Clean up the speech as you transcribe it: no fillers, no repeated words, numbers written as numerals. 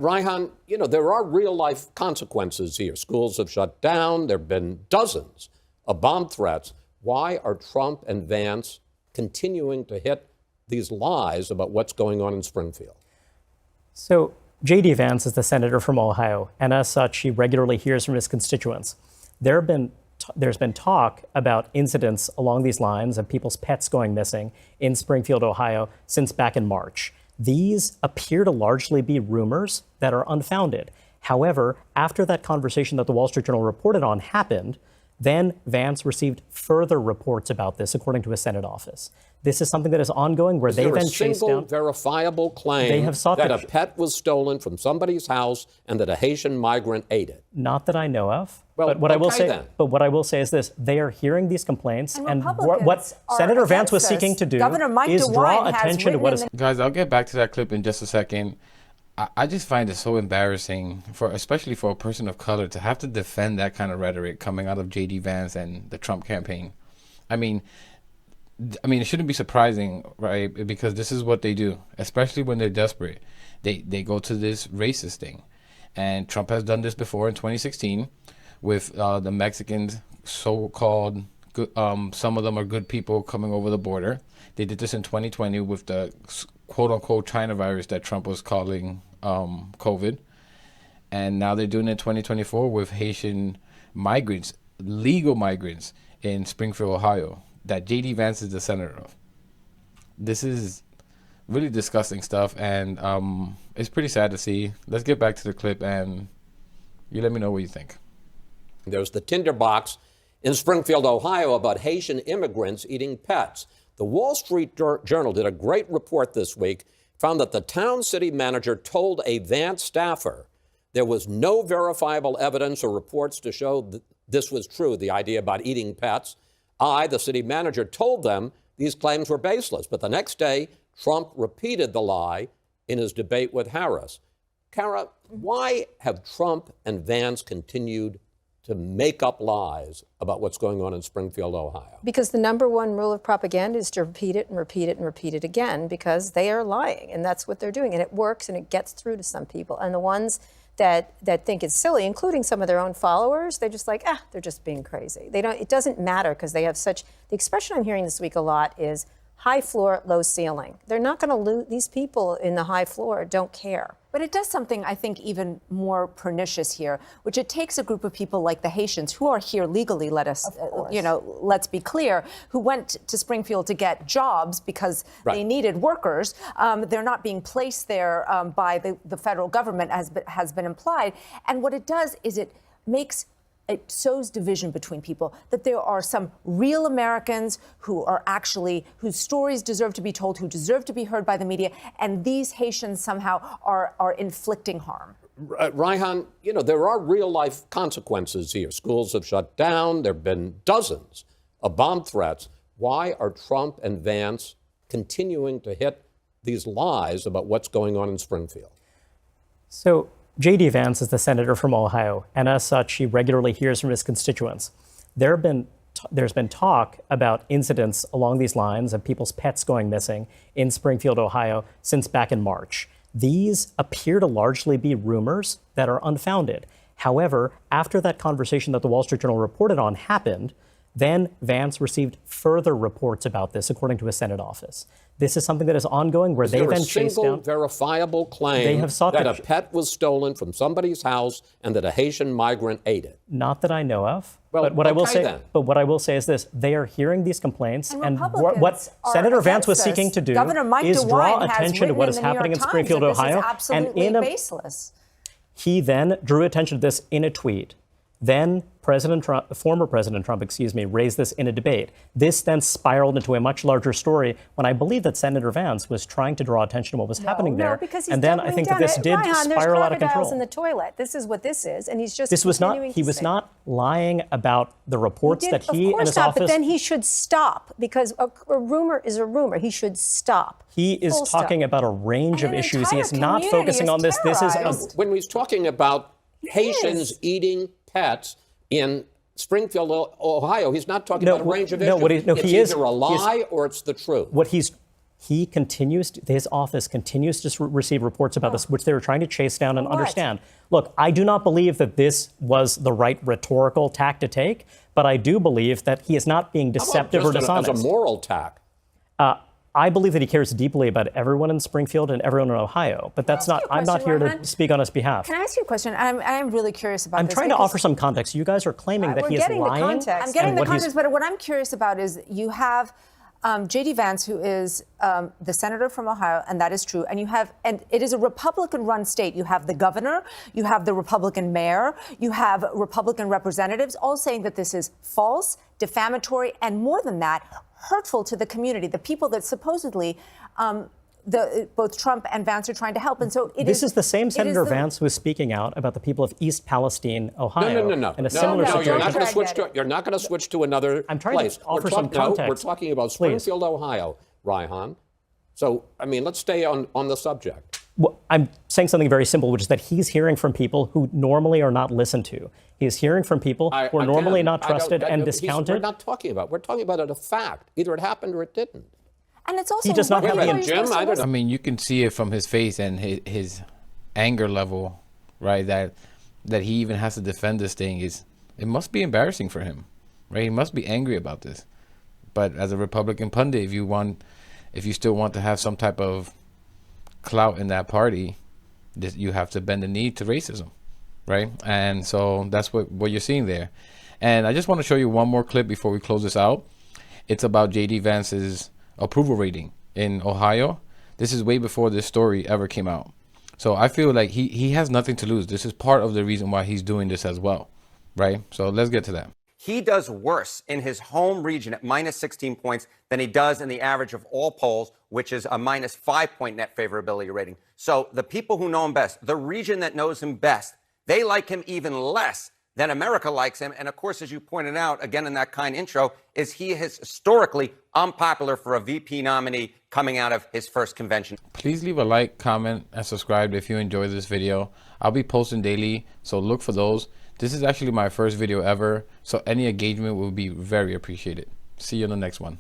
Reihan, there are real-life consequences here. Schools have shut down. There have been dozens of bomb threats. Why are Trump and Vance continuing to hit these lies about what's going on in Springfield? So JD Vance is the senator from Ohio, and as such, he regularly hears from his constituents. There's been talk about incidents along these lines of people's pets going missing in Springfield, Ohio, since back in March. These appear to largely be rumors that are unfounded. However, after that conversation that the Wall Street Journal reported on happened, then Vance received further reports about this, according to his Senate office. This is something that is ongoing, where they then chased down. Is there a single verifiable claim that a pet was stolen from somebody's house and that a Haitian migrant ate it? Not that I know of. Well, but what then. I will say is this: they are hearing these complaints, and what Senator Vance was seeking to do is draw attention to what is. Guys, I'll get back to that clip in just a second. I just find it so embarrassing, especially for a person of color, to have to defend that kind of rhetoric coming out of JD Vance and the Trump campaign. I mean, it shouldn't be surprising, right? Because this is what they do, especially when they're desperate. They go to this racist thing. And Trump has done this before in 2016 with the Mexicans, so-called, some of them are good people coming over the border. They did this in 2020 with the quote-unquote China virus that Trump was calling COVID. And now they're doing it in 2024 with Haitian migrants, legal migrants in Springfield, Ohio, that JD Vance is the senator of. This is really disgusting stuff, and it's pretty sad to see. Let's get back to the clip, and you let me know what you think. There's the tinderbox in Springfield, Ohio, about Haitian immigrants eating pets. The Wall Street Journal did a great report this week, found that the town city manager told a Vance staffer there was no verifiable evidence or reports to show that this was true, the idea about eating pets. The city manager, told them these claims were baseless. But the next day, Trump repeated the lie in his debate with Harris. Kara, why have Trump and Vance continued to make up lies about what's going on in Springfield, Ohio? Because the number one rule of propaganda is to repeat it and repeat it and repeat it again, because they are lying, and that's what they're doing. And it works, and it gets through to some people. And the ones that think it's silly, including some of their own followers, they're just like, they're just being crazy. It doesn't matter, because they have such, the expression I'm hearing this week a lot is high floor, low ceiling. They're not going to lose. These people in the high floor don't care. But it does something, I think, even more pernicious here, which it takes a group of people like the Haitians, who are here legally, let's be clear, who went to Springfield to get jobs because they needed workers. They're not being placed there by the federal government, as has been implied. And what it does is it sows division between people, that there are some real Americans whose stories deserve to be told, who deserve to be heard by the media, and these Haitians somehow are inflicting harm. Reihan, there are real-life consequences here. Schools have shut down. There have been dozens of bomb threats. Why are Trump and Vance continuing to hit these lies about what's going on in Springfield? So JD Vance is the senator from Ohio, and as such, he regularly hears from his constituents. There's been talk about incidents along these lines of people's pets going missing in Springfield, Ohio, since back in March. These appear to largely be rumors that are unfounded. However, after that conversation that the Wall Street Journal reported on happened, then Vance received further reports about this, according to his Senate office. This is something that is ongoing, where they then chased down. Is there a single verifiable claim that a pet was stolen from somebody's house and that a Haitian migrant ate it? Not that I know of. Well, but what I will say is this: they are hearing these complaints, and what Senator Vance was seeking to do is draw attention to what is happening in Springfield, Ohio, and baseless. He then drew attention to this in a tweet. Then former President Trump, raised this in a debate. This then spiraled into a much larger story when I believe that Senator Vance was trying to draw attention to what was happening there. Because he's and then I think that this did spiral out of control. In the toilet. This is what this is, and he's just He was not lying about the reports that he and his office. But then he should stop, because a rumor is a rumor. He should stop. He is talking about a range of issues. He is not focusing on this. When he's talking about Haitians eating pets in Springfield, Ohio, he's not talking about a range of issues. It's either a lie or it's the truth. What he's his office continues to receive reports about this, which they were trying to chase down and understand. Look, I do not believe that this was the right rhetorical tack to take, but I do believe that he is not being deceptive or dishonest. As a moral tack. I believe that he cares deeply about everyone in Springfield and everyone in Ohio, but that's not. I'm not here to speak on his behalf. Can I ask you a question? I'm really curious about I'm this. trying to offer some context. You guys are claiming that he is lying. I'm getting the context, but what I'm curious about is you have JD Vance, who is the senator from Ohio, and that is true. And it is a Republican-run state. You have the governor, you have the Republican mayor, you have Republican representatives, all saying that this is false, defamatory, and more than that, hurtful to the community, the people that supposedly both Trump and Vance are trying to help. And so this is the same Senator Vance who is speaking out about the people of East Palestine, Ohio. No. In a similar situation. You're not going to switch to. You're not going to switch to another I'm trying place. to offer some context. No, we're talking about Springfield, Ohio, Raihan. So, I mean, let's stay on the subject. Well, I'm saying something very simple, which is that he's hearing from people who normally are not listened to. He's hearing from people who are normally not trusted and discounted. We're not talking about. We're talking about a fact. Either it happened or it didn't. And it's also he does not have the Jim. I mean, you can see it from his face and his anger level, right? That he even has to defend this thing it must be embarrassing for him, right? He must be angry about this. But as a Republican pundit, if you still want to have some type of clout in that party, you have to bend the knee to racism, right? And so that's what you're seeing there. And I just want to show you one more clip before we close this out. It's about JD Vance's approval rating in Ohio. This is way before this story ever came out. So I feel like he has nothing to lose. This is part of the reason why he's doing this as well, right? So let's get to that. He does worse in his home region at minus 16 points than he does in the average of all polls, which is a minus 5-point net favorability rating. So the people who know him best, the region that knows him best, they like him even less than America likes him. And of course, as you pointed out, again, in that kind intro, is he is historically unpopular for a VP nominee coming out of his first convention. Please leave a like, comment, and subscribe if you enjoyed this video. I'll be posting daily, so look for those. This is actually my first video ever, so any engagement will be very appreciated. See you in the next one.